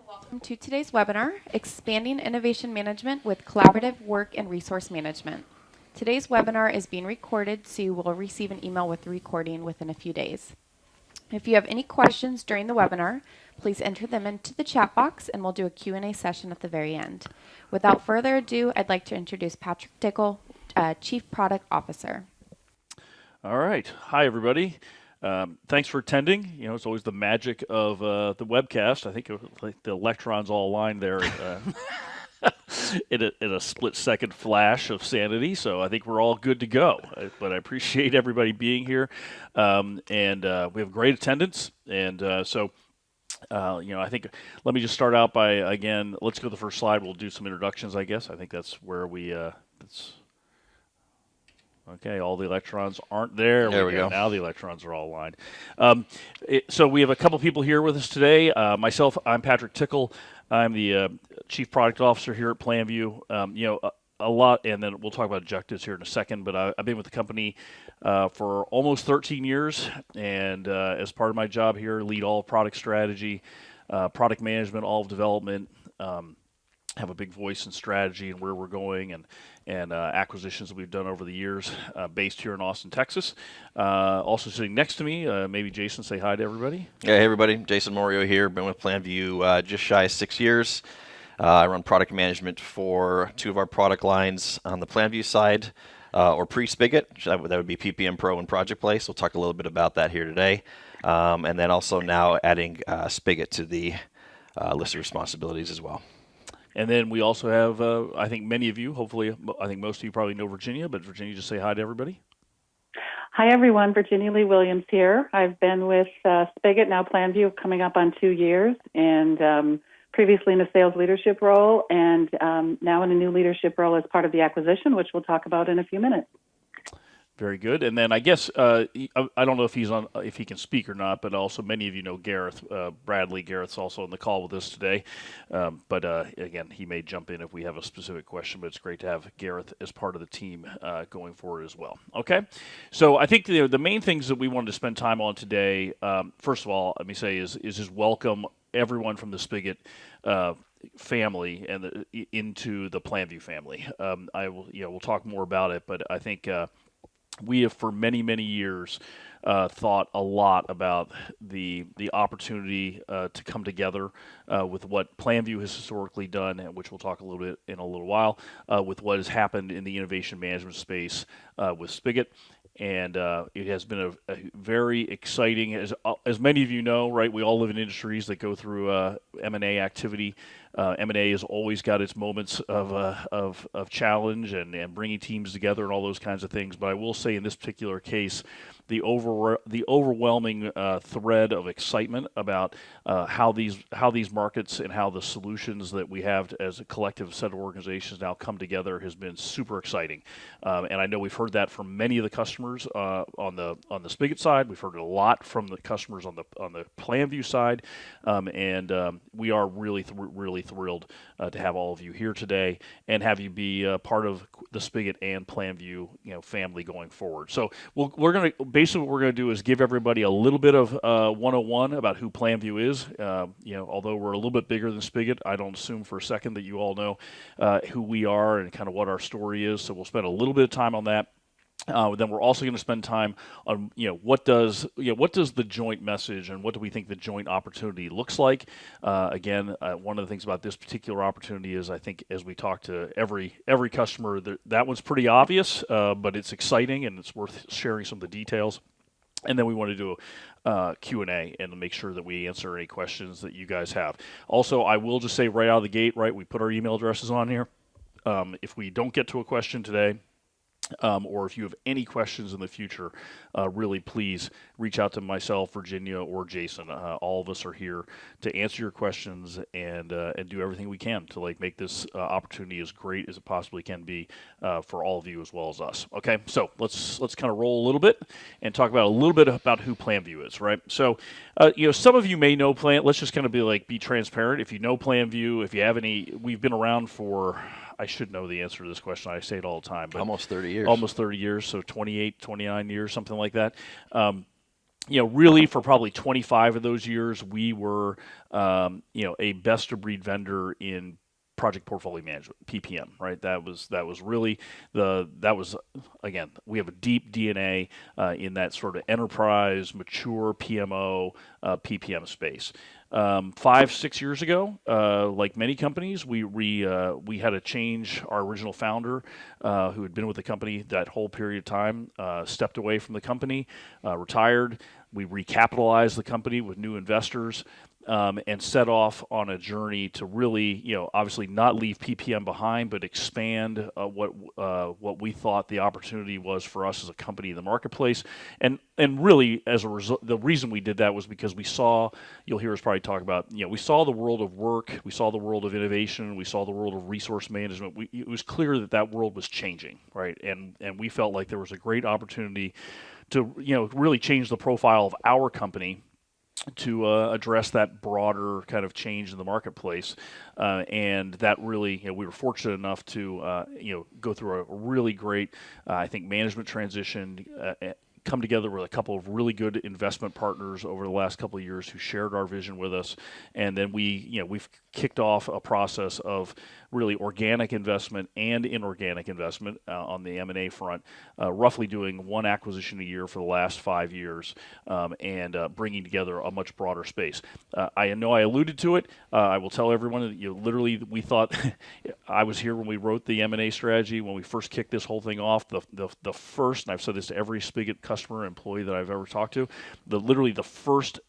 Welcome to today's webinar, Expanding Innovation Management with Collaborative Work and Resource Management. Today's webinar is being recorded, so you will receive an email with the recording within a few days. If you have any questions during the webinar, please enter them into the chat box and we'll do a Q&A session at the very end. Without further ado, I'd like to introduce Patrick Dickel, Chief Product Officer. All right. Hi, everybody. Thanks for attending. You know, it's always the magic of the webcast. I think like the electrons all aligned there in a split-second flash of sanity. So I think we're all good to go. But I appreciate everybody being here, and we have great attendance. And you know, I think let me just start out by again. Let's go to the first slide. We'll do some introductions. I guess I think that's where we. Okay, all the electrons aren't there. There we go. Now the electrons are all aligned. So we have a couple people here with us today. Myself, I'm Patrick Tickle. I'm the Chief Product Officer here at Planview. You know, a lot, and then we'll talk about objectives here in a second, but I've been with the company for almost 13 years, and as part of my job here, lead all product strategy, product management, all of development, have a big voice in strategy and where we're going, and acquisitions that we've done over the years, based here in Austin, Texas. Also sitting next to me, maybe Jason, say hi to everybody. Yeah, hey everybody, Jason Morio here. Been with Planview just shy of 6 years. I run product management for two of our product lines on the Planview side, or pre-Spigit. That would be PPM Pro and Projectplace. We'll talk a little bit about that here today. And then also now adding Spigit to the list of responsibilities as well. And then we also have, I think many of you, hopefully, I think most of you probably know Virginia, but Virginia, just say hi to everybody. Hi, everyone. Virginia Lee Williams here. I've been with Spigit, now Planview, coming up on 2 years, and previously in a sales leadership role, and now in a new leadership role as part of the acquisition, which we'll talk about in a few minutes. Very good. And then I guess I don't know if he's on, if he can speak or not, but also many of you know Gareth Bradley. Gareth's also on the call with us today. But again, he may jump in if we have a specific question. But it's great to have Gareth as part of the team going forward as well. Okay. So I think the main things that we wanted to spend time on today, first of all, let me say is just welcome everyone from the Spigit family and into the Planview family. I will, we'll talk more about it, but I think. We have for many, many years thought a lot about the opportunity to come together with what Planview has historically done, and which we'll talk a little bit in a little while, with what has happened in the innovation management space with Spigit. And it has been a very exciting, as many of you know, right? We all live in industries that go through M&A activity. M&A has always got its moments of challenge and bringing teams together and all those kinds of things. But I will say in this particular case, the overwhelming thread of excitement about how these markets and how the solutions that we have as a collective set of organizations now come together has been super exciting. And I know we've heard that from many of the customers on the Spigit side. We've heard it a lot from the customers on the Planview side, and we are really thrilled to have all of you here today and have you be part of the Spigit and Planview family going forward. So we're going to basically what we're going to do is give everybody a little bit of 101 about who Planview is. Although we're a little bit bigger than Spigit, I don't assume for a second that you all know who we are and kind of what our story is. So we'll spend a little bit of time on that. Then we're also going to spend time on what does the joint message and what do we think the joint opportunity looks like. Again, one of the things about this particular opportunity is I think as we talk to every customer, that one's pretty obvious, but it's exciting and it's worth sharing some of the details. And then we want to do a Q&A and make sure that we answer any questions that you guys have. Also, I will just say right out of the gate, right, we put our email addresses on here. If we don't get to a question today, or if you have any questions in the future, really please reach out to myself, Virginia, or Jason. All of us are here to answer your questions and do everything we can to make this opportunity as great as it possibly can be for all of you as well as us. Okay, so let's kind of roll a little bit and talk about a little bit about who Planview is, right? So some of you may know Let's just kind of be transparent. If you know Planview, if you have any, we've been around for. I should know the answer to this question. I say it all the time. But almost 30 years. Almost 30 years, so 28, 29 years, something like that. really for probably 25 of those years, we were, a best of breed vendor in project portfolio management, PPM, right? That was really again, we have a deep DNA in that sort of enterprise, mature PMO, PPM space. 5-6 years ago, like many companies, we had to change. Our original founder, who had been with the company that whole period of time, stepped away from the company, retired. We recapitalized the company with new investors, and set off on a journey to really, obviously not leave PPM behind, but expand what we thought the opportunity was for us as a company in the marketplace. And really, as a result, the reason we did that was because we saw, you'll hear us probably talk about, we saw the world of work, we saw the world of innovation, we saw the world of resource management. It was clear that world was changing, right? And we felt like there was a great opportunity to, really change the profile of our company to address that broader kind of change in the marketplace, and that really, we were fortunate enough to, go through a really great, I think, management transition. Come together with a couple of really good investment partners over the last couple of years who shared our vision with us, and then we've kicked off a process of really organic investment and inorganic investment on the M&A front, roughly doing one acquisition a year for the last 5 years, and bringing together a much broader space. I know I alluded to it. I will tell everyone that literally we thought I was here when we wrote the M&A strategy, when we first kicked this whole thing off. The first, and I've said this to every Spigit customer, employee that I've ever talked to, literally the first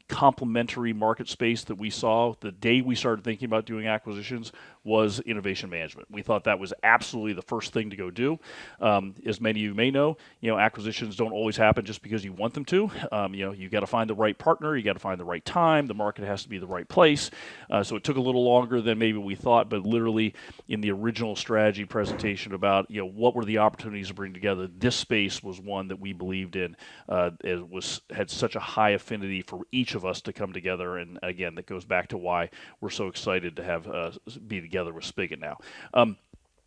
complementary market space that we saw the day we started thinking about doing acquisitions was innovation management. We thought that was absolutely the first thing to go do. As many of you may know, acquisitions don't always happen just because you want them to. You got to find the right partner, you got to find the right time, the market has to be the right place. So it took a little longer than maybe we thought, but literally in the original strategy presentation about what were the opportunities to bring together, this space was one that we believed in. It had such a high affinity for each of us to come together, and again, that goes back to why we're so excited to have be together with Spigit now.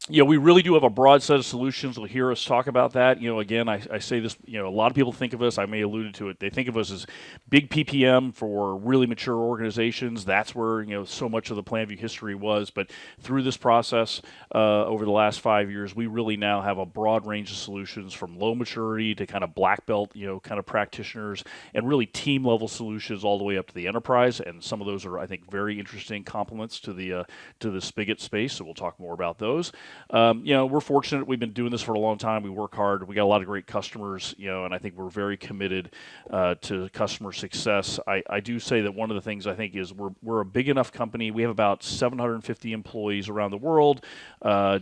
We really do have a broad set of solutions. You'll hear us talk about that. Again, I say this, a lot of people think of us, I may alluded to it, they think of us as big PPM for really mature organizations. That's where, so much of the Planview history was. But through this process, over the last 5 years, we really now have a broad range of solutions from low maturity to kind of black belt, kind of practitioners, and really team level solutions all the way up to the enterprise. And some of those are, I think, very interesting complements to the Spigit space. So we'll talk more about those. We're fortunate. We've been doing this for a long time. We work hard. We got a lot of great customers, and I think we're very committed to customer success. I do say that one of the things I think is we're a big enough company. We have about 750 employees around the world,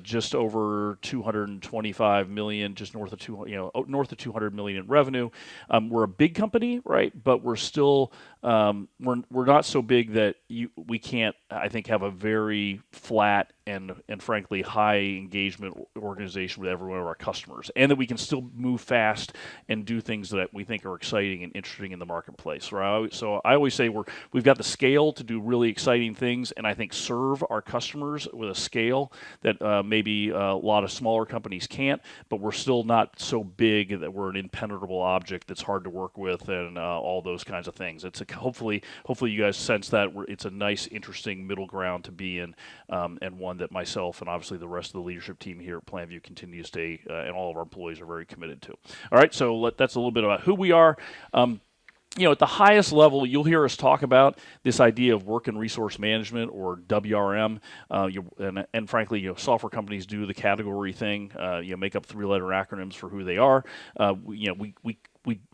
just over 225 million, just north of 200 million in revenue. We're a big company, right? But we're still we're not so big that we can't, I think, have a very flat and frankly high engagement organization with every one of our customers, and that we can still move fast and do things that we think are exciting and interesting in the marketplace. Right? So I always say we've got the scale to do really exciting things, and I think serve our customers with a scale that maybe a lot of smaller companies can't, but we're still not so big that we're an impenetrable object that's hard to work with, and all those kinds of things. It's hopefully you guys sense that it's a nice, interesting middle ground to be in, and one that myself and obviously the rest of the leadership team here at Planview continue to stay, and all of our employees are very committed to. All right, so that's a little bit about who we are. At the highest level, you'll hear us talk about this idea of work and resource management, or WRM. And frankly, software companies do the category thing. Make up 3-letter acronyms for who they are.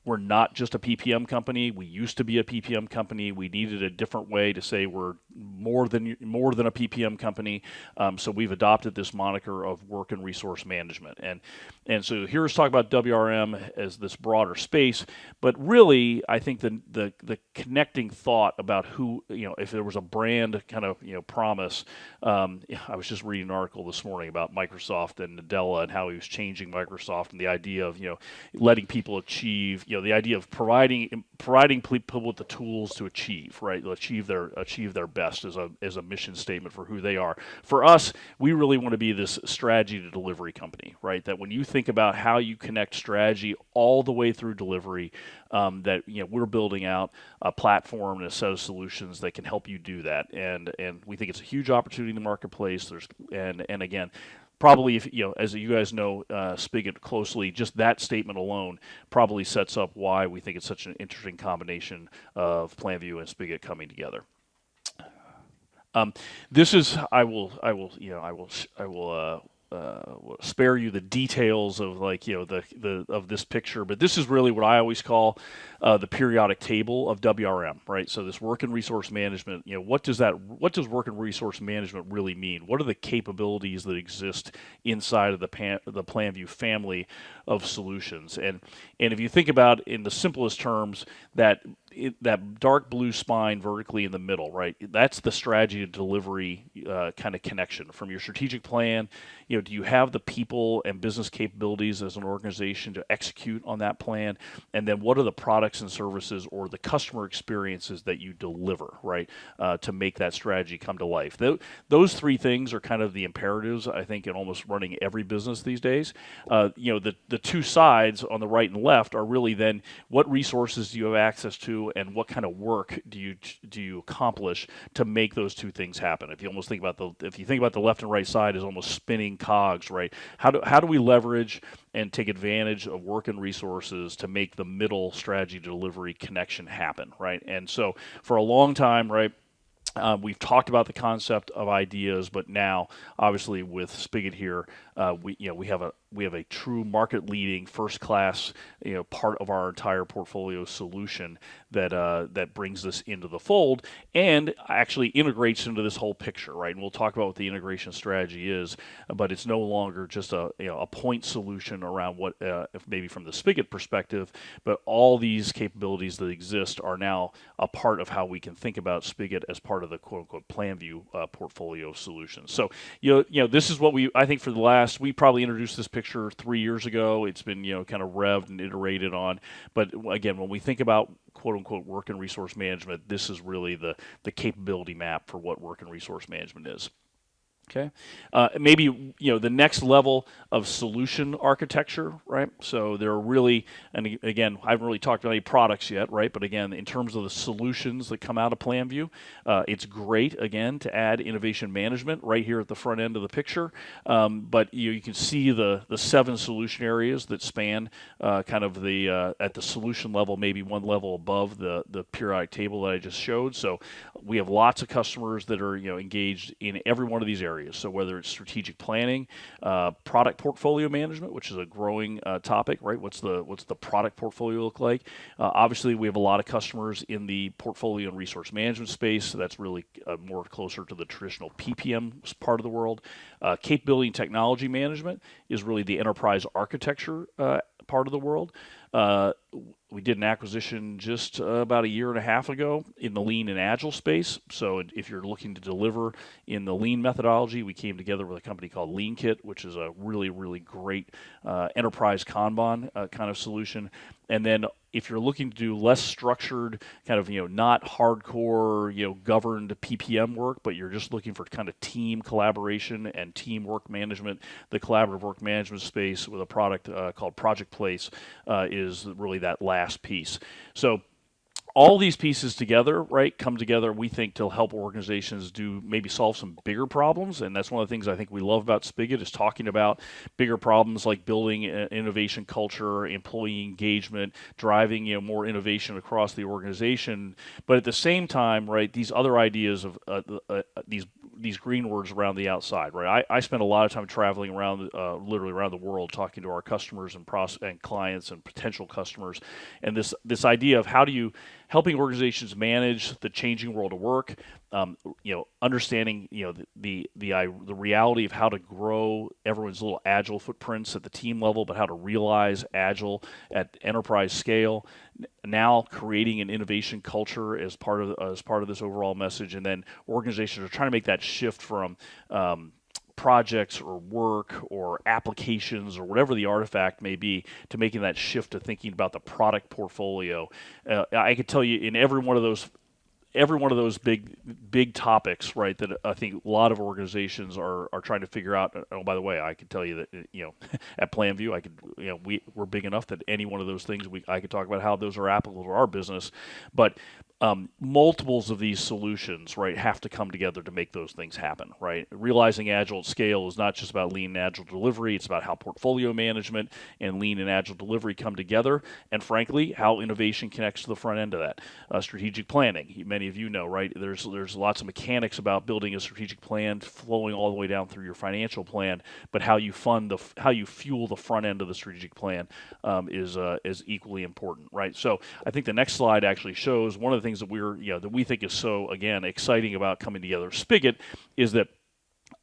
We're not just a PPM company. We used to be a PPM company. We needed a different way to say we're more than a PPM company. So we've adopted this moniker of work and resource management. And so here is talk about WRM as this broader space. But really, I think the connecting thought about who, if there was a brand kind of promise. I was just reading an article this morning about Microsoft and Nadella and how he was changing Microsoft, and the idea of letting people achieve, the idea of providing people with the tools to achieve, right? Achieve their best as a mission statement for who they are. For us, we really want to be this strategy to delivery company, right? That when you think about how you connect strategy all the way through delivery, that we're building out a platform and a set of solutions that can help you do that, and we think it's a huge opportunity in the marketplace. And again, probably, if as you guys know, Spigit closely, just that statement alone probably sets up why we think it's such an interesting combination of Planview and Spigit coming together. This is I will spare you the details of the of this picture, but this is really what I always call the periodic table of WRM, right? So this work and resource management, what does work and resource management really mean? What are the capabilities that exist inside of the Planview family of solutions? And if you think about in the simplest terms, that dark blue spine vertically in the middle, right? That's the strategy to delivery kind of connection from your strategic plan. Do you have the people and business capabilities as an organization to execute on that plan? And then what are the products and services or the customer experiences that you deliver, right, to make that strategy come to life? Those three things are kind of the imperatives, I think, in almost running every business these days. The two sides on the right and left are really then what resources do you have access to, and what kind of work do you accomplish to make those two things happen? If you think about the left and right side as almost spinning cogs, right? How do we leverage and take advantage of work and resources to make the middle strategy delivery connection happen, right? And so for a long time, right, we've talked about the concept of ideas, but now, obviously, with Spigit here, we have a true market-leading, first-class, part of our entire portfolio solution that brings this into the fold and actually integrates into this whole picture, right? And we'll talk about what the integration strategy is, but it's no longer just a point solution around what, if maybe from the Spigit perspective, but all these capabilities that exist are now a part of how we can think about Spigit as part of the quote-unquote Planview portfolio of solutions. So, this is what I think we probably introduced this picture 3 years ago. It's been, kind of revved and iterated on. But again, when we think about quote-unquote work and resource management, this is really the capability map for what work and resource management is. Okay, maybe the next level of solution architecture, right? So there are really, and again, I haven't really talked about any products yet, right? But again, in terms of the solutions that come out of Planview, it's great again to add innovation management right here at the front end of the picture. But you can see the 7 solution areas that span kind of at the solution level, maybe one level above the periodic table that I just showed. So we have lots of customers that are engaged in every one of these areas. So whether it's strategic planning, product portfolio management, which is a growing topic, right? What's the product portfolio look like? Obviously, we have a lot of customers in the portfolio and resource management space. So that's really more closer to the traditional PPM part of the world. Capability and technology management is really the enterprise architecture part of the world. We did an acquisition just about 1.5 years ago in the lean and agile space. So if you're looking to deliver in the lean methodology, we came together with a company called LeanKit, which is a really, really great enterprise Kanban kind of solution. And then if you're looking to do less structured, kind of not hardcore governed PPM work, but you're just looking for kind of team collaboration and team work management, the collaborative work management space with a product called Projectplace is really that last piece. So all these pieces together, right, come together, we think, to help organizations maybe solve some bigger problems. And that's one of the things I think we love about Spigit is talking about bigger problems like building innovation culture, employee engagement, driving more innovation across the organization. But at the same time, right, these other ideas of these green words around the outside, right? I spend a lot of time traveling around, literally around the world, talking to our customers and clients and potential customers, and this idea of helping organizations manage the changing world of work, understanding the reality of how to grow everyone's little agile footprints at the team level, but how to realize agile at enterprise scale. Now creating an innovation culture as part of this overall message, and then organizations are trying to make that shift from projects or work or applications or whatever the artifact may be, to making that shift to thinking about the product portfolio. I could tell you in every one of those every one of those big topics, right, that I think a lot of organizations are trying to figure out. Oh, by the way, I can tell you that, at Planview, we're big enough that any one of those things I could talk about how those are applicable to our business, but multiples of these solutions, right, have to come together to make those things happen, right? Realizing agile at scale is not just about lean and agile delivery. It's about how portfolio management and lean and agile delivery come together, and frankly, how innovation connects to the front end of that. Strategic planning, many of you know, right? There's lots of mechanics about building a strategic plan, flowing all the way down through your financial plan, but how you fuel the front end of the strategic plan is equally important, right? So I think the next slide actually shows one of the things that we think is so, again, exciting about coming together. Spigit is that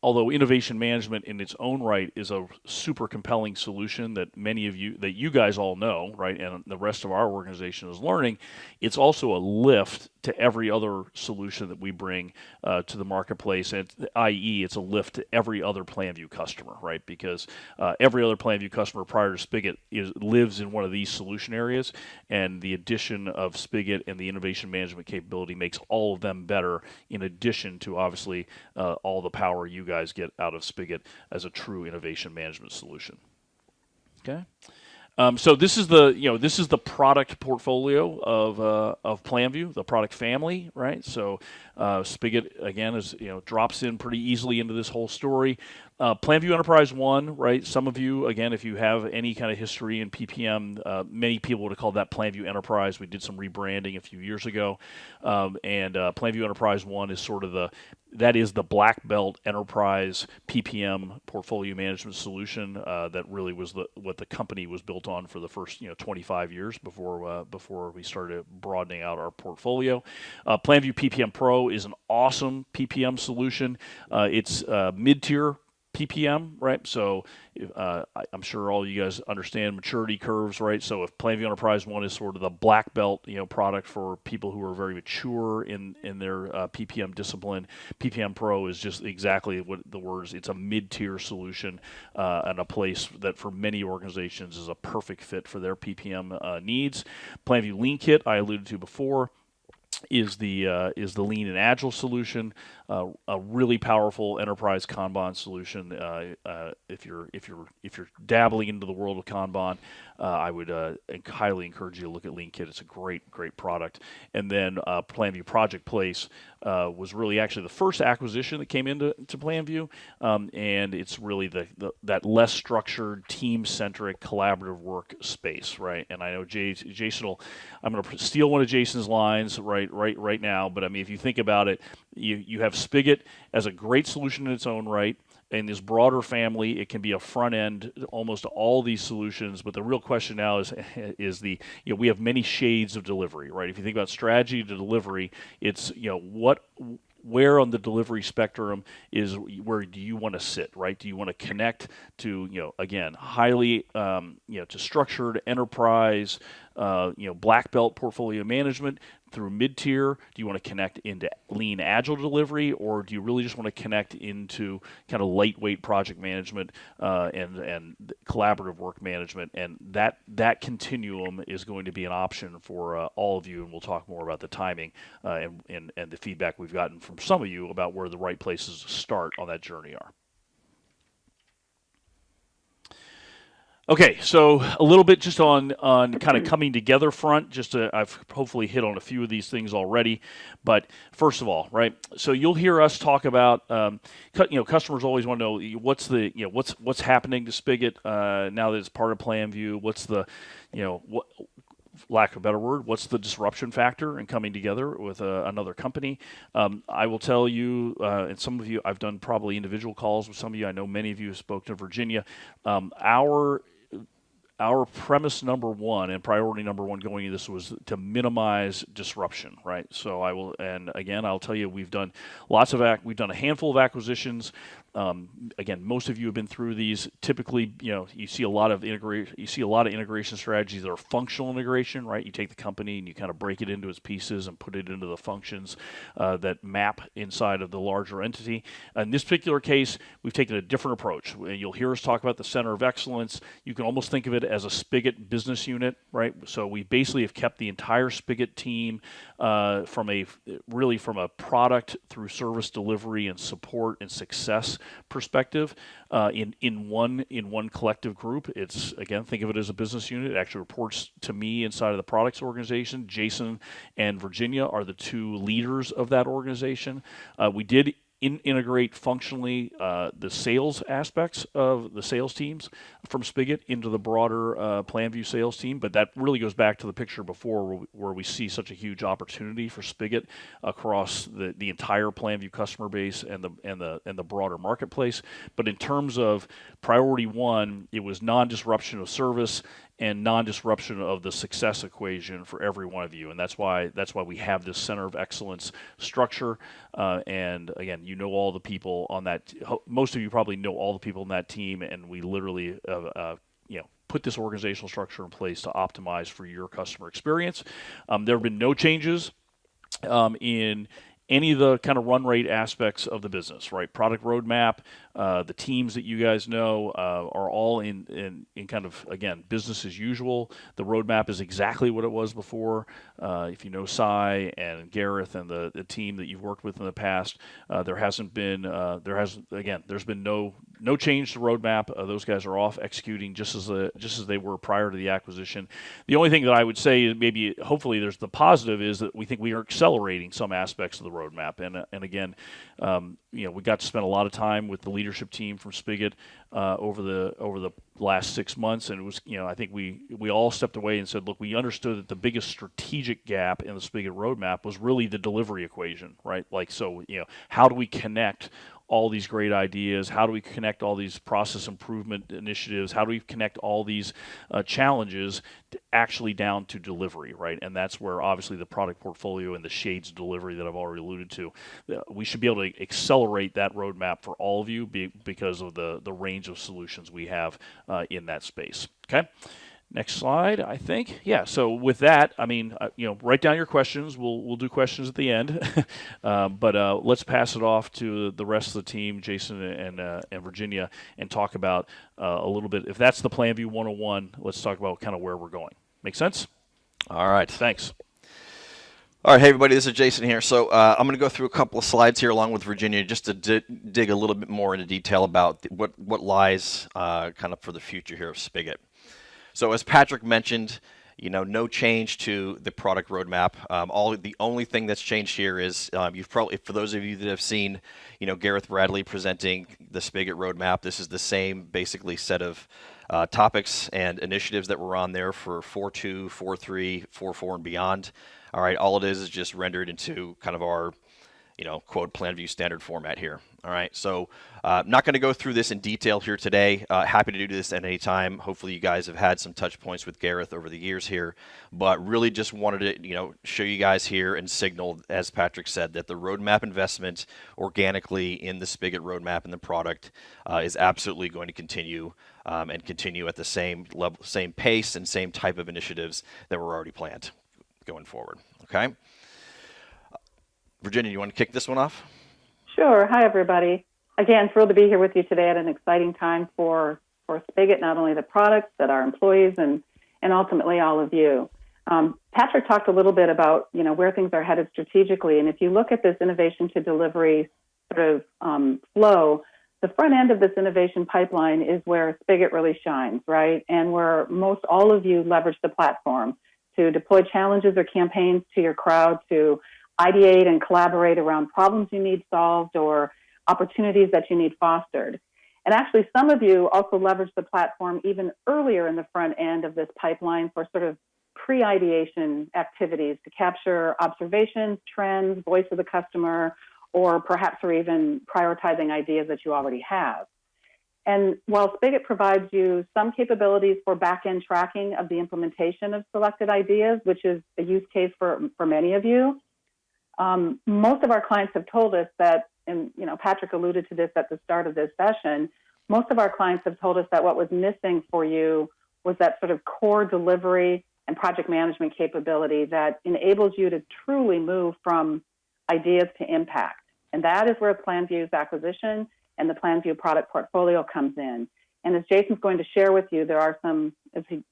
although innovation management in its own right is a super compelling solution that you guys all know, right, and the rest of our organization is learning, it's also a lift to every other solution that we bring to the marketplace, and i.e. it's a lift to every other Planview customer, right, because every other Planview customer prior to Spigit lives in one of these solution areas, and the addition of Spigit and the innovation management capability makes all of them better, in addition to obviously all the power you guys get out of Spigit as a true innovation management solution. Okay. So this is the product portfolio of Planview, the product family, right? So Spigit again drops in pretty easily into this whole story. Planview Enterprise One, right? Some of you, again, if you have any kind of history in PPM, many people would have called that Planview Enterprise. We did some rebranding a few years ago, and Planview Enterprise One is sort of the black belt enterprise PPM portfolio management solution that really was what the company was built on for the first 25 years before we started broadening out our portfolio. Planview PPM Pro is an awesome PPM solution. It's mid-tier PPM, right? So I'm sure all you guys understand maturity curves, right? So if Planview Enterprise One is sort of the black belt, product for people who are very mature in their PPM discipline, PPM Pro is just exactly what the words. It's a mid-tier solution and a place that for many organizations is a perfect fit for their PPM needs. Planview Lean Kit, I alluded to before, is the lean and agile solution, a really powerful enterprise Kanban solution. If you're dabbling into the world of Kanban, I would highly encourage you to look at Lean Kit. It's a great product. And then Planview Projectplace was really actually the first acquisition that came into Planview, and it's really that less structured, team-centric, collaborative work space, right? And I know Jason I'm going to steal one of Jason's lines right now, but I mean, if you think about it, you have Spigit as a great solution in its own right. In this broader family, it can be a front end almost to all these solutions. But the real question now is we have many shades of delivery, right? If you think about strategy to delivery, it's where on the delivery spectrum is where do you want to sit, right? Do you want to connect to again highly to structured enterprise black belt portfolio management through mid-tier? Do you want to connect into lean agile delivery, or do you really just want to connect into kind of lightweight project management and collaborative work management? And that continuum is going to be an option for all of you, and we'll talk more about the timing and the feedback we've gotten from some of you about where the right places to start on that journey are. Okay, so a little bit just on kind of coming together front. I've hopefully hit on a few of these things already, but first of all, right? So you'll hear us talk about, customers always want to know what's happening to Spigit now that it's part of Planview. What's the, lack of a better word, what's the disruption factor in coming together with another company? I will tell you, and some of you, I've done probably individual calls with some of you. I know many of you have spoken to Virginia. Our premise number one and priority number one going into this was to minimize disruption, right? So I'll tell you, we've done a handful of acquisitions. Again, most of you have been through these. Typically, you see a lot of integration strategies that are functional integration, right? You take the company and you kind of break it into its pieces and put it into the functions that map inside of the larger entity. In this particular case, we've taken a different approach. You'll hear us talk about the center of excellence. You can almost think of it as a Spigit business unit, right? So we basically have kept the entire Spigit team from a product through service delivery and support and success perspective in one collective group. It's, again, think of it as a business unit. It actually reports to me inside of the products organization. Jason and Virginia are the two leaders of that organization. We did integrate functionally the sales aspects of the sales teams from Spigit into the broader Planview sales team, but that really goes back to the picture before where we see such a huge opportunity for Spigit across the entire Planview customer base and the broader marketplace. But in terms of priority one, it was non-disruption of service and non-disruption of the success equation for every one of you, and that's why we have this center of excellence structure. And again, you know all the people on that. Most of you probably know all the people in that team, and we literally, put this organizational structure in place to optimize for your customer experience. There have been no changes in any of the kind of run rate aspects of the business, right? Product roadmap, the teams that you guys know are all in kind of, again, business as usual. The roadmap is exactly what it was before. If you know Cy and Gareth and the team that you've worked with in the past, there's been no change to roadmap. Those guys are off executing just as they were prior to the acquisition. The only thing that I would say is maybe, hopefully, there's the positive is that we think we are accelerating some aspects of the roadmap. And again, we got to spend a lot of time with the leadership team from Spigit over the last 6 months, and it was, I think we all stepped away and said, look, we understood that the biggest strategic gap in the Spigit roadmap was really the delivery equation, right? Like, so, how do we connect all these great ideas? How do we connect all these process improvement initiatives? How do we connect all these challenges actually down to delivery, right? And that's where obviously the product portfolio and the shades of delivery that I've already alluded to, we should be able to accelerate that roadmap for all of you because of the range of solutions we have in that space. Okay. Next slide, I think. Yeah, so with that, write down your questions. We'll do questions at the end. But let's pass it off to the rest of the team, Jason and Virginia, and talk about a little bit. If that's the Planview 101, let's talk about kind of where we're going. Make sense? All right. Thanks. All right, hey everybody, this is Jason here. So I'm going to go through a couple of slides here along with Virginia just to dig a little bit more into detail about what lies kind of for the future here of Spigit. So as Patrick mentioned, no change to the product roadmap. The only thing that's changed here is you've probably, for those of you that have seen, Gareth Bradley presenting the Spigit roadmap, this is the same basically set of topics and initiatives that were on there for 4.2, 4.3, 4.4 and beyond. All right, all it is just rendered into kind of our, quote, Planview standard format here. All right, so I'm not going to go through this in detail here today. Happy to do this at any time. Hopefully you guys have had some touch points with Gareth over the years here, but really just wanted to, show you guys here and signal, as Patrick said, that the roadmap investment organically in the Spigit roadmap and the product is absolutely going to continue and continue at the same level, same pace and same type of initiatives that were already planned going forward. Okay. Virginia, you want to kick this one off? Sure. Hi, everybody. Again, thrilled to be here with you today at an exciting time for Spigit, not only the products, but our employees and ultimately all of you. Patrick talked a little bit about, where things are headed strategically. And if you look at this innovation to delivery sort of flow, the front end of this innovation pipeline is where Spigit really shines, right? And where most all of you leverage the platform to deploy challenges or campaigns to your crowd, to ideate and collaborate around problems you need solved or opportunities that you need fostered. And actually, some of you also leverage the platform even earlier in the front end of this pipeline for sort of pre-ideation activities to capture observations, trends, voice of the customer, or perhaps for even prioritizing ideas that you already have. And while Spigit provides you some capabilities for back-end tracking of the implementation of selected ideas, which is a use case for many of you, most of our clients have told us that, and Patrick alluded to this at the start of this session, most of our clients have told us that what was missing for you was that sort of core delivery and project management capability that enables you to truly move from ideas to impact. And that is where Planview's acquisition and the Planview product portfolio comes in. And as Jason's going to share with you, there are some, as he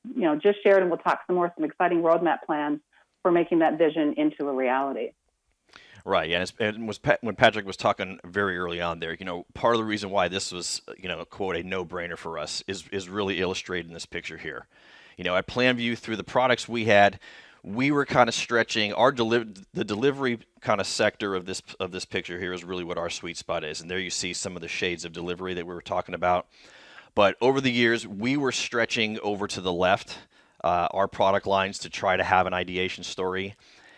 just shared, and we'll talk some more, some exciting roadmap plans for making that vision into a reality. Right, yeah, and when Patrick was talking very early on there, part of the reason why this was, quote, a no-brainer for us is really illustrated in this picture here. At Planview, through the products we had, we were kind of stretching the delivery kind of sector of this picture here is really what our sweet spot is, and there you see some of the shades of delivery that we were talking about. But over the years, we were stretching over to the left, our product lines to try to have an ideation story.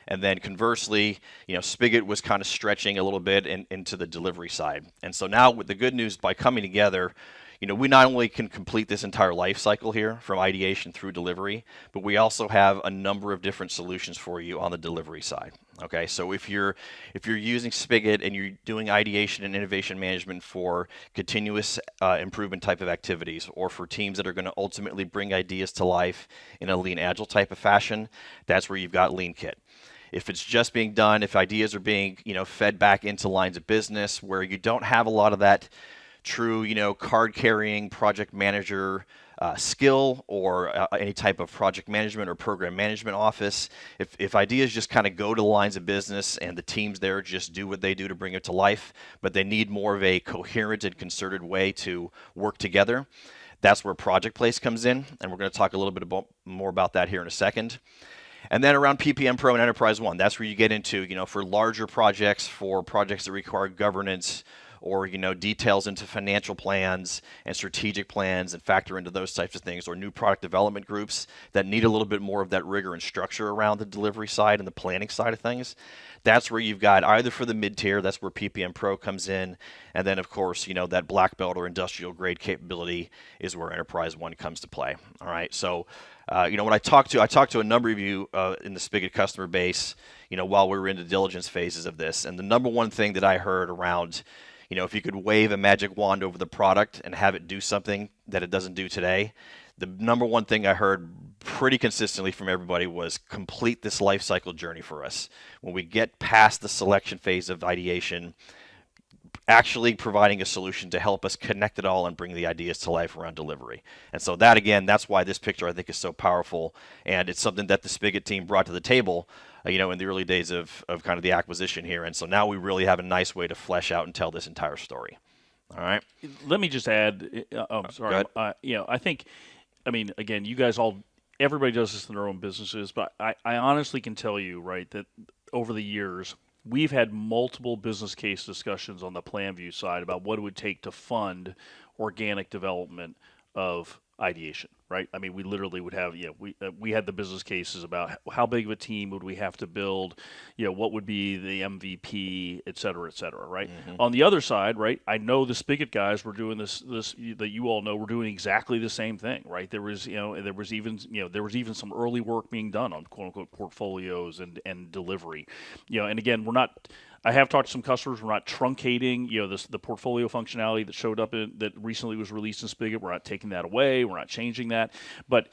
And then conversely, Spigit was kind of stretching a little bit into the delivery side. And so now with the good news, by coming together, we not only can complete this entire life cycle here from ideation through delivery, but we also have a number of different solutions for you on the delivery side. Okay, so if you're using Spigit and you're doing ideation and innovation management for continuous improvement type of activities, or for teams that are going to ultimately bring ideas to life in a lean agile type of fashion, that's where you've got Lean Kit. If it's just being done, if ideas are being fed back into lines of business where you don't have a lot of that true card carrying project manager skill, or any type of project management or program management office, if ideas just kind of go to the lines of business and the teams there just do what they do to bring it to life, but they need more of a coherent and concerted way to work together, that's where Projectplace comes in, and we're going to talk a little bit more about that here in a second. And then around PPM Pro and Enterprise One, that's where you get into, for larger projects, for projects that require governance, or details into financial plans and strategic plans and factor into those types of things, or new product development groups that need a little bit more of that rigor and structure around the delivery side and the planning side of things. That's where you've got either for the mid-tier, that's where PPM Pro comes in, and then of course that black belt or industrial grade capability is where Enterprise One comes to play. All right, so when I talked to a number of you in the Spigit customer base, while we were in the diligence phases of this, and the number one thing that I heard around, if you could wave a magic wand over the product and have it do something that it doesn't do today, the number one thing I heard pretty consistently from everybody was complete this life cycle journey for us. When we get past the selection phase of ideation, actually providing a solution to help us connect it all and bring the ideas to life around delivery. And so that, again, that's why this picture I think is so powerful, and it's something that the Spigit team brought to the table in the early days of kind of the acquisition here. And so now we really have a nice way to flesh out and tell this entire story. All right. Let me just add, sorry, I think, again, you guys everybody does this in their own businesses, but I honestly can tell you, right, that over the years, we've had multiple business case discussions on the Planview side about what it would take to fund organic development of ideation, right? We literally would have, we had the business cases about how big of a team would we have to build, what would be the MVP, et cetera, right? Mm-hmm. On the other side, right, I know the Spigit guys were doing this that you all know were doing exactly the same thing, right? There was even some early work being done on quote unquote portfolios and delivery, and again, I have talked to some customers. We're not truncating, the portfolio functionality that showed up that recently was released in Spigit. We're not taking that away. We're not changing that. But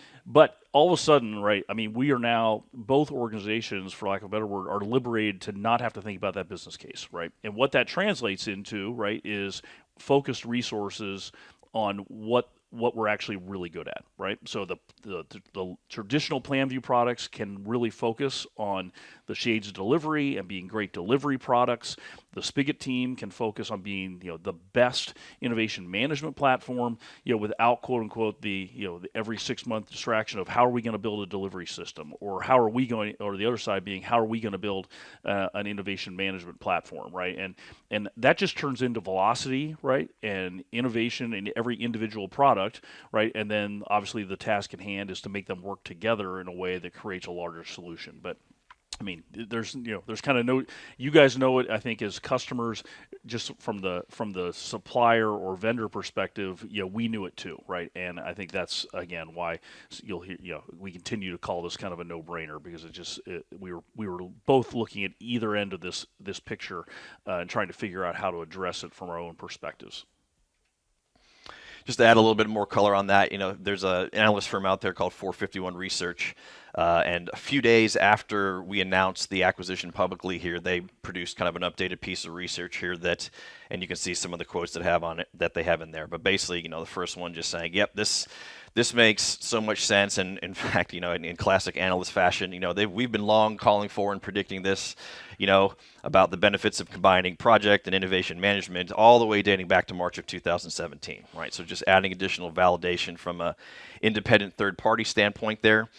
all of a sudden, right? We are now, both organizations, for lack of a better word, are liberated to not have to think about that business case, right? And what that translates into, right, is focused resources on what we're actually really good at, right? So the traditional Planview products can really focus on the shades of delivery and being great delivery products. The Spigit team can focus on being the best innovation management platform, without quote unquote the every 6-month distraction of how are we going to build a delivery system, or how are we going, or the other side being how are we going to build an innovation management platform, right? And that just turns into velocity, right, and innovation in every individual product, right? And then obviously the task at hand is to make them work together in a way that creates a larger solution. But there's kind of no, you guys know it, I think, as customers, just from the supplier or vendor perspective, we knew it too, right? And I think that's, again, why you'll hear, we continue to call this kind of a no-brainer, because we were both looking at either end of this picture and trying to figure out how to address it from our own perspectives. just to add a little bit more color on that, there's an analyst firm out there called 451 Research, and a few days after we announced the acquisition publicly here, they produced kind of an updated piece of research here and you can see some of the quotes that they have in there. But basically, the first one just saying, "Yep, this makes so much sense," and in fact, in classic analyst fashion, we've been long calling for and predicting this, about the benefits of combining project and innovation management, all the way dating back to March of 2017, right? So just adding additional validation from a independent third-party standpoint there,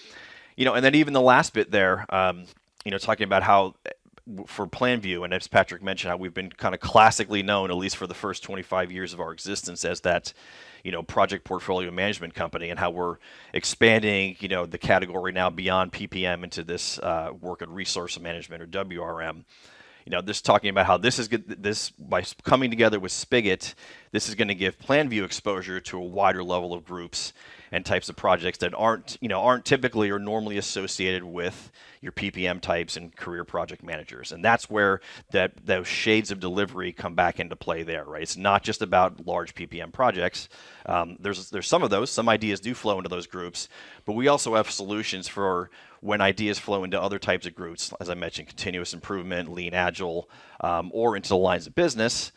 and then even the last bit there, talking about how for Planview, and as Patrick mentioned, how we've been kind of classically known, at least for the first 25 years of our existence, as that project portfolio management company, and how we're expanding, the category now beyond PPM into this work and resource management, or WRM. This talking about how this is good. This, by coming together with Spigit, this is going to give Planview exposure to a wider level of groups and types of projects that aren't typically or normally associated with your PPM types and career project managers. And that's where those shades of delivery come back into play there, right? It's not just about large PPM projects. There's some of those. Some ideas do flow into those groups, but we also have solutions for when ideas flow into other types of groups, as I mentioned, continuous improvement, lean, agile, or into the lines of business,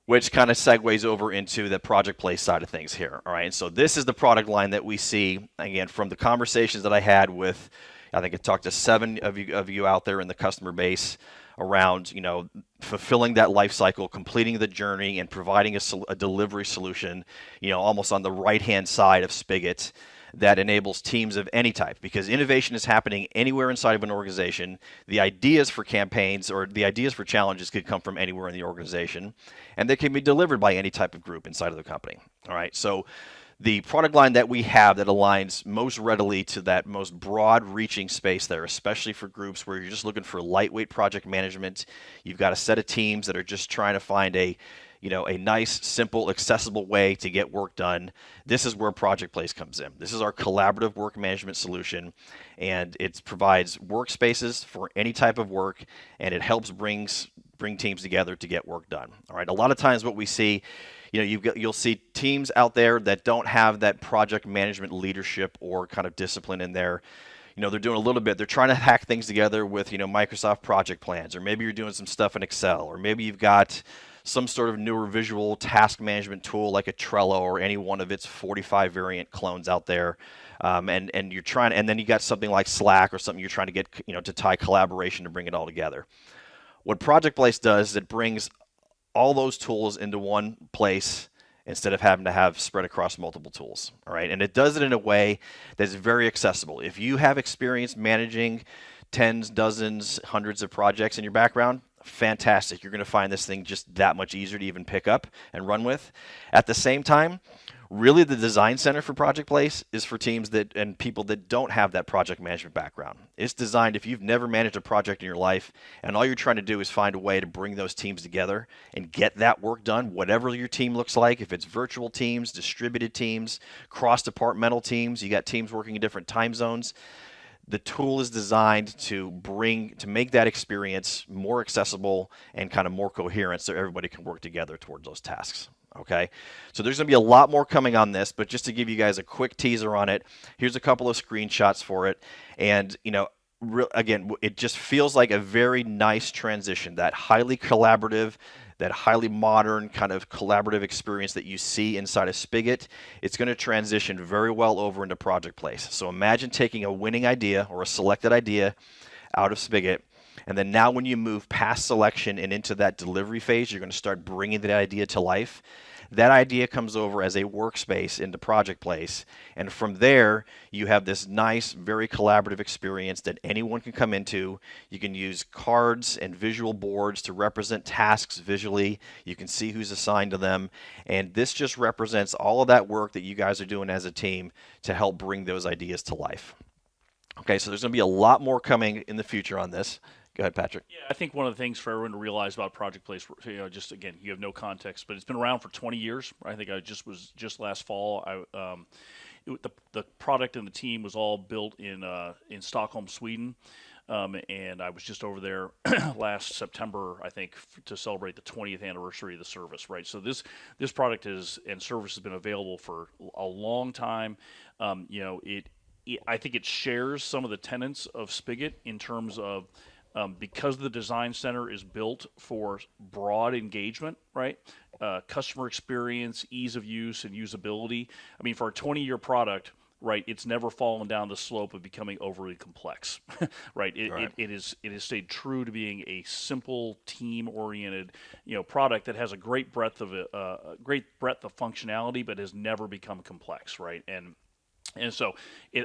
which kind of segues over into the Projectplace side of things here. All right, and so this is the product line that we see, again, from the conversations that I had with, I think I talked to 7 of you out there in the customer base around, fulfilling that life cycle, completing the journey, and providing a delivery solution, almost on the right-hand side of Spigit, that enables teams of any type, because innovation is happening anywhere inside of an organization. The ideas for campaigns or the ideas for challenges could come from anywhere in the organization, and they can be delivered by any type of group inside of the company. All right, so the product line that we have that aligns most readily to that most broad reaching space there, especially for groups where you're just looking for lightweight project management, you've got a set of teams that are just trying to find a nice, simple, accessible way to get work done. This is where Projectplace comes in. This is our collaborative work management solution, and it provides workspaces for any type of work, and it helps bring teams together to get work done. All right. A lot of times, what we see, you'll see teams out there that don't have that project management leadership or kind of discipline in there. They're doing a little bit. They're trying to hack things together with Microsoft project plans, or maybe you're doing some stuff in Excel, or maybe you've got some sort of newer visual task management tool like a Trello or any one of its 45 variant clones out there, and you're trying, and then you got something like Slack or something you're trying to get to tie collaboration to bring it all together. What Projectplace does is it brings all those tools into one place instead of having to have spread across multiple tools. All right, and it does it in a way that's very accessible. If you have experience managing tens, dozens, hundreds of projects in your background, fantastic. You're going to find this thing just that much easier to even pick up and run with. At the same time, really the design center for Projectplace is for teams and people that don't have that project management background. It's designed if you've never managed a project in your life and all you're trying to do is find a way to bring those teams together and get that work done, whatever your team looks like, if it's virtual teams, distributed teams, cross-departmental teams, you got teams working in different time zones. The tool is designed to make that experience more accessible and kind of more coherent so everybody can work together towards those tasks. Okay, so there's going to be a lot more coming on this, but just to give you guys a quick teaser on it, here's a couple of screenshots for it. And, again, it just feels like a very nice transition, that highly collaborative, that highly modern kind of collaborative experience that you see inside of Spigit. It's going to transition very well over into Projectplace. So imagine taking a winning idea or a selected idea out of Spigit, and then now when you move past selection and into that delivery phase, you're going to start bringing that idea to life. That idea comes over as a workspace into Projectplace, and from there you have this nice, very collaborative experience that anyone can come into. You can use cards and visual boards to represent tasks visually. You can see who's assigned to them, and this just represents all of that work that you guys are doing as a team to help bring those ideas to life. Okay, so there's going to be a lot more coming in the future on this. Go ahead, Patrick. Yeah, I think one of the things for everyone to realize about Projectplace, just again, you have no context, but it's been around for 20 years. I think just last fall. The product and the team was all built in Stockholm, Sweden. and I was just over there last September, I think, to celebrate the 20th anniversary of the service, right? So this product and service has been available for a long time. I think it shares some of the tenets of Spigit in terms of because the design center is built for broad engagement, right? Customer experience, ease of use, and usability. I mean, for a 20-year product, right, it's never fallen down the slope of becoming overly complex, right? It has stayed true to being a simple, team-oriented, product that has a great breadth of functionality, but has never become complex, right? And so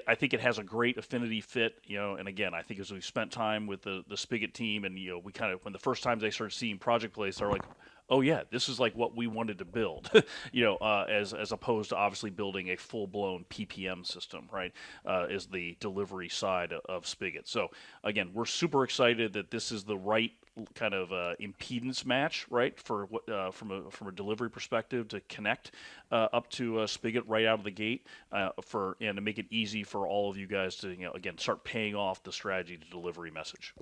I think it has a great affinity fit, and again, I think as we spent time with the Spigit team and, we kind of, when the first times they started seeing Projectplace, they're like, oh yeah, this is like what we wanted to build, as opposed to obviously building a full-blown PPM system, right, is the delivery side of Spigit. So again, we're super excited that this is the right kind of impedance match, right, for from a delivery perspective to connect up to Spigit right out of the gate, and to make it easy for all of you guys to, again, start paying off the strategy to delivery message.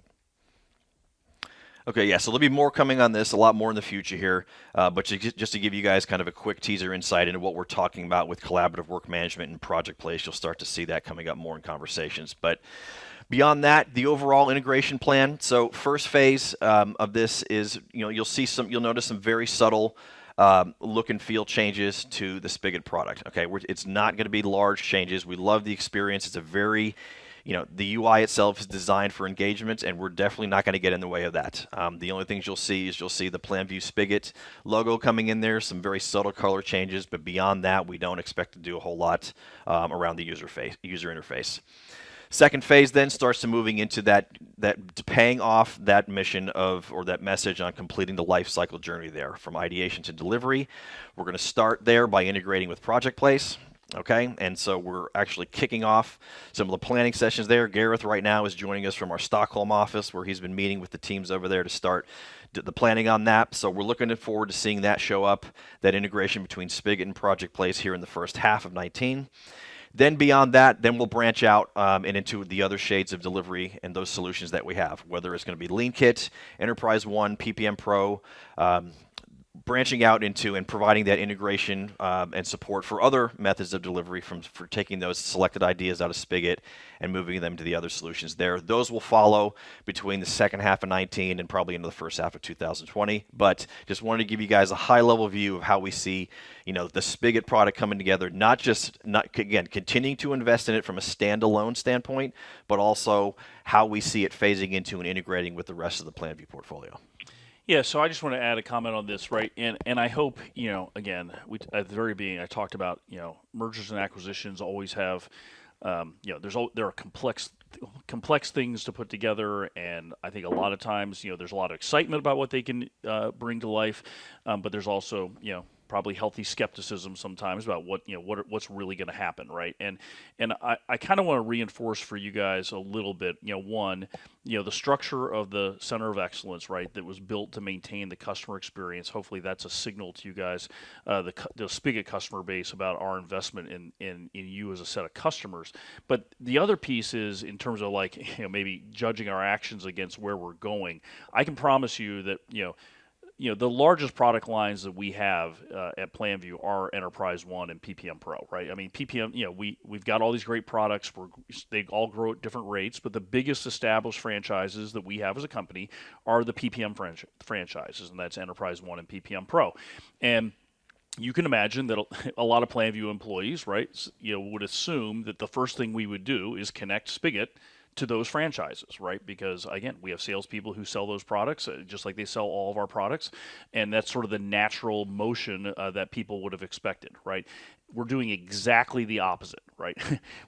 Okay, yeah, so there'll be more coming on this, a lot more in the future here, but just to give you guys kind of a quick teaser insight into what we're talking about with collaborative work management and Projectplace, you'll start to see that coming up more in conversations. But beyond that, the overall integration plan. So first phase of this is, you'll notice some very subtle look and feel changes to the Spigit product. Okay, it's not going to be large changes. We love the experience. It's a very the UI itself is designed for engagement, and we're definitely not going to get in the way of that. The only things you'll see the Planview Spigit logo coming in there, some very subtle color changes, but beyond that, we don't expect to do a whole lot around the user interface. Second phase then starts to moving into that paying off that mission or that message on completing the life cycle journey there from ideation to delivery. We're going to start there by integrating with Projectplace. Okay, and so we're actually kicking off some of the planning sessions there. Gareth right now is joining us from our Stockholm office, where he's been meeting with the teams over there to start the planning on that. So we're looking forward to seeing that show up, that integration between Spigit and Projectplace here in the first half of 2019. Then beyond that, then we'll branch out and into the other shades of delivery and those solutions that we have, whether it's going to be Lean Kit, Enterprise One, PPM Pro, branching out into and providing that integration and support for other methods of delivery for taking those selected ideas out of Spigit and moving them to the other solutions there. Those will follow between the second half of 2019 and probably into the first half of 2020. But just wanted to give you guys a high-level view of how we see, the Spigit product coming together, not continuing to invest in it from a standalone standpoint, but also how we see it phasing into and integrating with the rest of the Planview portfolio. Yeah, so I just want to add a comment on this, right? And I hope, again, at the very beginning, I talked about, mergers and acquisitions always have, there are complex things to put together, and I think a lot of times, there's a lot of excitement about what they can bring to life, but there's also, probably healthy skepticism sometimes about what's really going to happen, right? And I kind of want to reinforce for you guys a little bit, one, the structure of the Center of Excellence, right, that was built to maintain the customer experience. Hopefully that's a signal to you guys, the Spigit customer base, about our investment in you as a set of customers. But the other piece is in terms of maybe judging our actions against where we're going. I can promise you that, the largest product lines that we have at Planview are Enterprise One and PPM Pro, right? I mean, PPM, we've got all these great products. They all grow at different rates, but the biggest established franchises that we have as a company are the PPM franchises, and that's Enterprise One and PPM Pro. And you can imagine that a lot of Planview employees, right, would assume that the first thing we would do is connect Spigit to those franchises, right? Because again, we have salespeople who sell those products, just like they sell all of our products, and that's sort of the natural motion that people would have expected, right? We're doing exactly the opposite, right?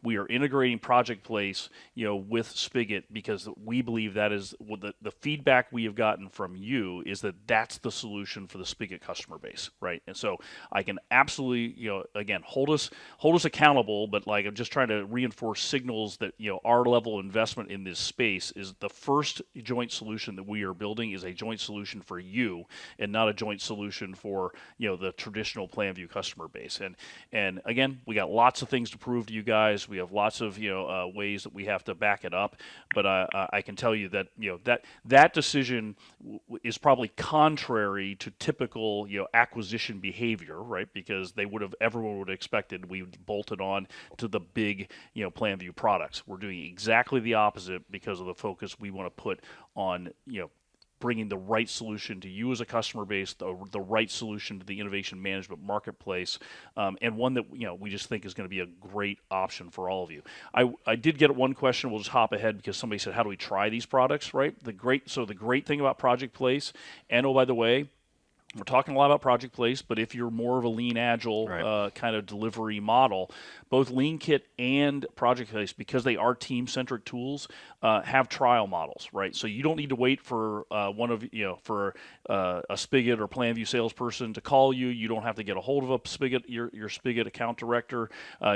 We are integrating Projectplace, with Spigit, because we believe that is the feedback we have gotten from you is that that's the solution for the Spigit customer base, right? And so I can absolutely, again, hold us accountable, but I'm just trying to reinforce signals that our level of investment in this space is the first joint solution that we are building is a joint solution for you, and not a joint solution for the traditional Planview customer base. And again, we got lots of things to prove to you guys. We have lots of ways that we have to back it up. But I can tell you that that decision is probably contrary to typical acquisition behavior, right? Because everyone would have expected we bolted on to the big Planview products. We're doing exactly the opposite because of the focus we want to put on bringing the right solution to you as a customer base, the right solution to the innovation management marketplace, and one that we just think is going to be a great option for all of you. I did get one question. We'll just hop ahead because somebody said, "How do we try these products?" Right? The great thing about Projectplace, and oh by the way, we're talking a lot about Projectplace, but if you're more of a lean, agile kind of delivery model, both LeanKit and Projectplace, because they are team-centric tools, have trial models, right? So you don't need to wait for a Spigit or Planview salesperson to call you. You don't have to get a hold of a Spigit, your Spigit account director.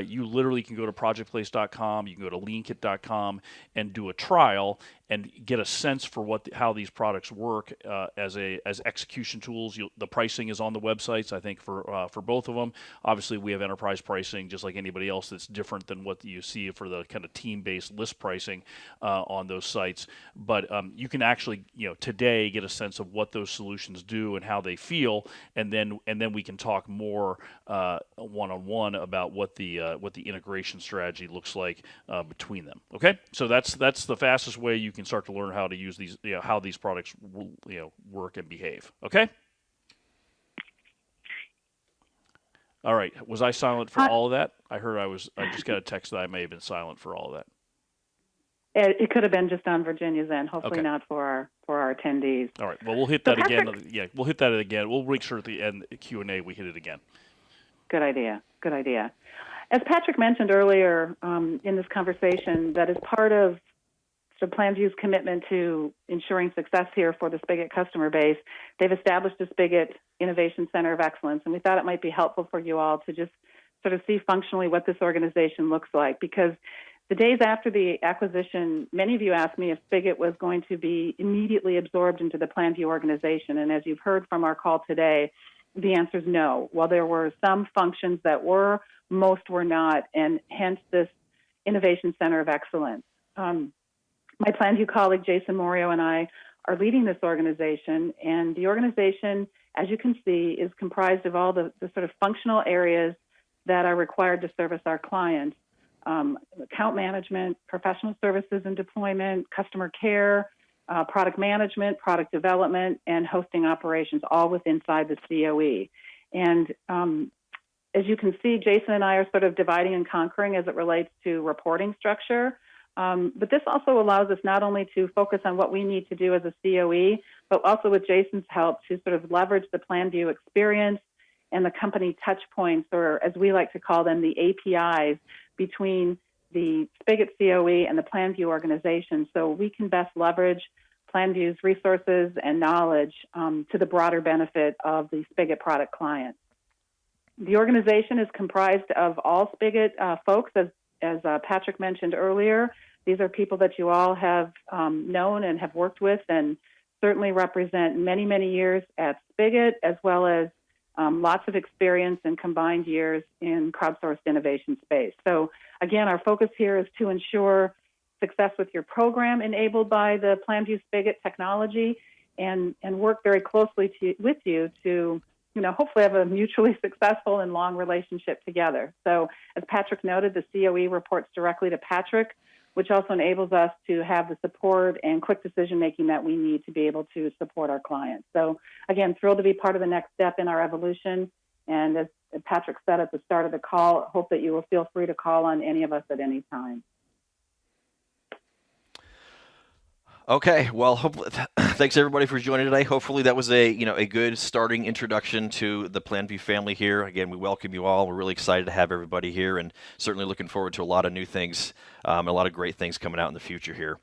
You literally can go to projectplace.com, you can go to leankit.com and do a trial and get a sense for how these products work as execution tools. The pricing is on the websites, I think, for both of them. Obviously, we have enterprise pricing, just like anybody else, that's different than what you see for the kind of team-based list pricing on those sites. But you can actually, today get a sense of what those solutions do and how they feel, and then we can talk more one-on-one about what the integration strategy looks like between them. Okay, so that's the fastest way you can start to learn how to use these, how these products work and behave. Okay. All right. Was I silent for all of that? I just got a text that I may have been silent for all of that. It could have been just on Virginia's end. Hopefully not for our attendees. All right. Well, we'll hit that again. Yeah, we'll hit that again. We'll make sure at the end Q&A we hit it again. Good idea. Good idea. As Patrick mentioned earlier in this conversation, that is part of Planview's commitment to ensuring success here for the Spigit customer base. They've established a Spigit Innovation Center of Excellence, and we thought it might be helpful for you all to just sort of see functionally what this organization looks like, because the days after the acquisition, many of you asked me if Spigit was going to be immediately absorbed into the Planview organization, and as you've heard from our call today, the answer is no. While there were some functions that were, most were not, and hence this Innovation Center of Excellence. My Planview colleague, Jason Morio, and I are leading this organization, and the organization, as you can see, is comprised of all the sort of functional areas that are required to service our clients. Account management, professional services and deployment, customer care, product management, product development, and hosting operations, all within inside the COE. And as you can see, Jason and I are sort of dividing and conquering as it relates to reporting structure. But this also allows us not only to focus on what we need to do as a COE, but also with Jason's help to sort of leverage the Planview experience and the company touch points, or as we like to call them, the APIs between the Spigit COE and the Planview organization, so we can best leverage Planview's resources and knowledge to the broader benefit of the Spigit product clients. The organization is comprised of all Spigit folks, as Patrick mentioned earlier. These are people that you all have known and have worked with, and certainly represent many, many years at Spigit, as well as lots of experience and combined years in crowdsourced innovation space. So again, our focus here is to ensure success with your program enabled by the Planview Spigit technology, and work very closely with you to hopefully have a mutually successful and long relationship together. So as Patrick noted, the COE reports directly to Patrick, which also enables us to have the support and quick decision-making that we need to be able to support our clients. So again, thrilled to be part of the next step in our evolution. And as Patrick said at the start of the call, hope that you will feel free to call on any of us at any time. Okay, well, thanks everybody for joining today. Hopefully that was a good starting introduction to the Planview family here. Again, we welcome you all. We're really excited to have everybody here, and certainly looking forward to a lot of new things, a lot of great things coming out in the future here.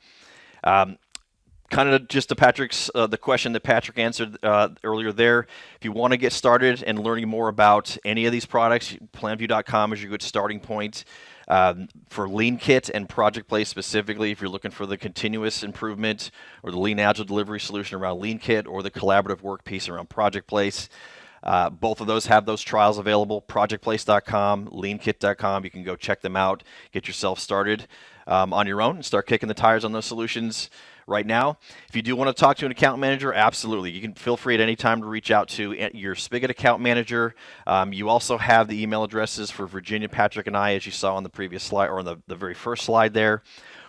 Kind of just to Patrick's, the question that Patrick answered earlier there, if you want to get started and learning more about any of these products, planview.com is your good starting point. For LeanKit and Projectplace specifically, if you're looking for the continuous improvement or the lean agile delivery solution around LeanKit, or the collaborative work piece around Projectplace. Both of those have those trials available. Projectplace.com, leankit.com. You can go check them out, get yourself started on your own, and start kicking the tires on those solutions right now. If you do want to talk to an account manager, absolutely. You can feel free at any time to reach out to your Spigit account manager. You also have the email addresses for Virginia, Patrick, and I, as you saw on the previous slide, or on the very first slide there.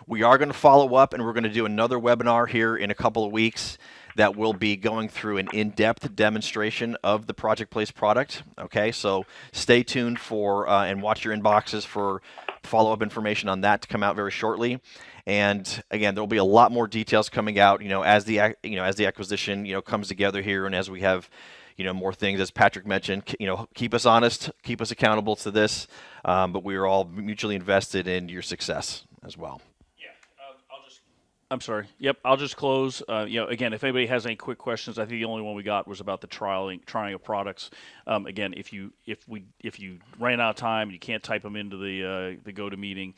We are going to follow up, and we're going to do another webinar here in a couple of weeks that will be going through an in-depth demonstration of the Projectplace product. Okay, so stay tuned for and watch your inboxes for follow-up information on that to come out very shortly. And again, there will be a lot more details coming out, as the acquisition, comes together here, and as we have, more things, as Patrick mentioned, keep us honest, keep us accountable to this, but we are all mutually invested in your success as well. I'm sorry. Yep, I'll just close. Again, if anybody has any quick questions, I think the only one we got was about the trying of products. Again, if you ran out of time and you can't type them into the GoToMeeting,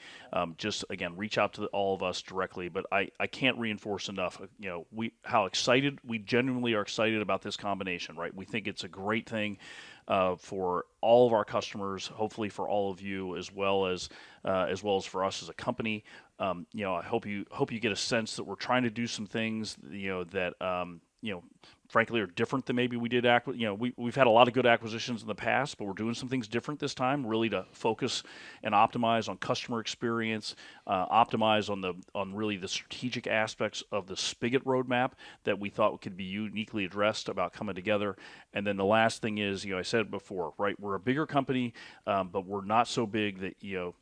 just again reach out to all of us directly. But I can't reinforce enough. How excited we genuinely are excited about this combination. Right? We think it's a great thing. For all of our customers, hopefully for all of you, as well as for us as a company. I hope you get a sense that we're trying to do some things, that frankly are different than maybe we did. We've had a lot of good acquisitions in the past, but we're doing some things different this time, really to focus and optimize on customer experience, optimize on really the strategic aspects of the Spigit roadmap that we thought could be uniquely addressed about coming together. And then the last thing is, I said it before, right? We're a bigger company, but we're not so big that you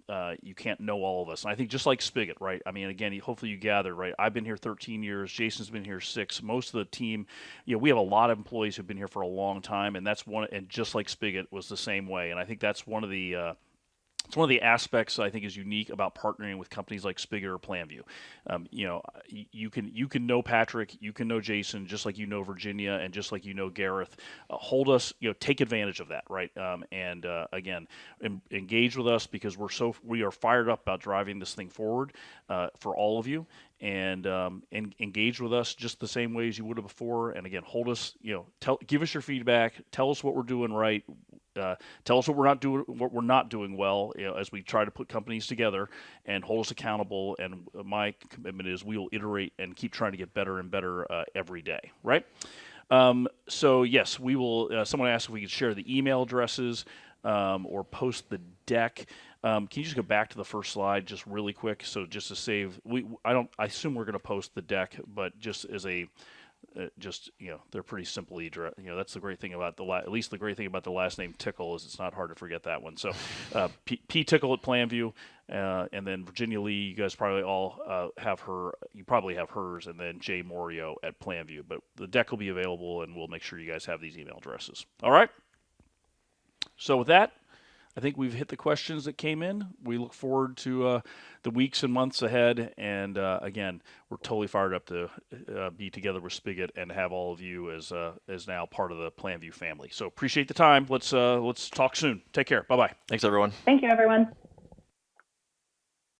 can't know all of us. And I think just like Spigit, right? I mean, again, hopefully you gathered, right? I've been here 13 years. Jason's been here 6. Most of the team, we have a lot of employees who've been here for a long time, and that's one. And just like Spigit was the same way. And I think that's one of the it's one of the aspects I think is unique about partnering with companies like Spigit or Planview. You can know Patrick, you can know Jason, just like you know Virginia, and just like you know Gareth. Hold us, take advantage of that, right? Again, engage with us because we are fired up about driving this thing forward for all of you. And engage with us just the same way as you would have before. And again, hold us, give us your feedback, tell us what we're doing right, tell us what we're not doing well, as we try to put companies together, and hold us accountable. And my commitment is we will iterate and keep trying to get better and better every day, right? So yes, we will. Someone asked if we could share the email addresses or post the deck. Can you just go back to the first slide just really quick? So just to save, I assume we're going to post the deck, but just as a, they're pretty simply, that's the great thing about at least the great thing about the last name Tickle is it's not hard to forget that one. So P Tickle at Planview, and then Virginia Lee, you guys probably all have her, you probably have hers, and then Jay Morio at Planview. But the deck will be available, and we'll make sure you guys have these email addresses. All right? So with that, I think we've hit the questions that came in. We look forward to the weeks and months ahead. And again, we're totally fired up to be together with Spigit and have all of you as now part of the Planview family. So appreciate the time. Let's talk soon. Take care. Bye-bye. Thanks, everyone. Thank you, everyone.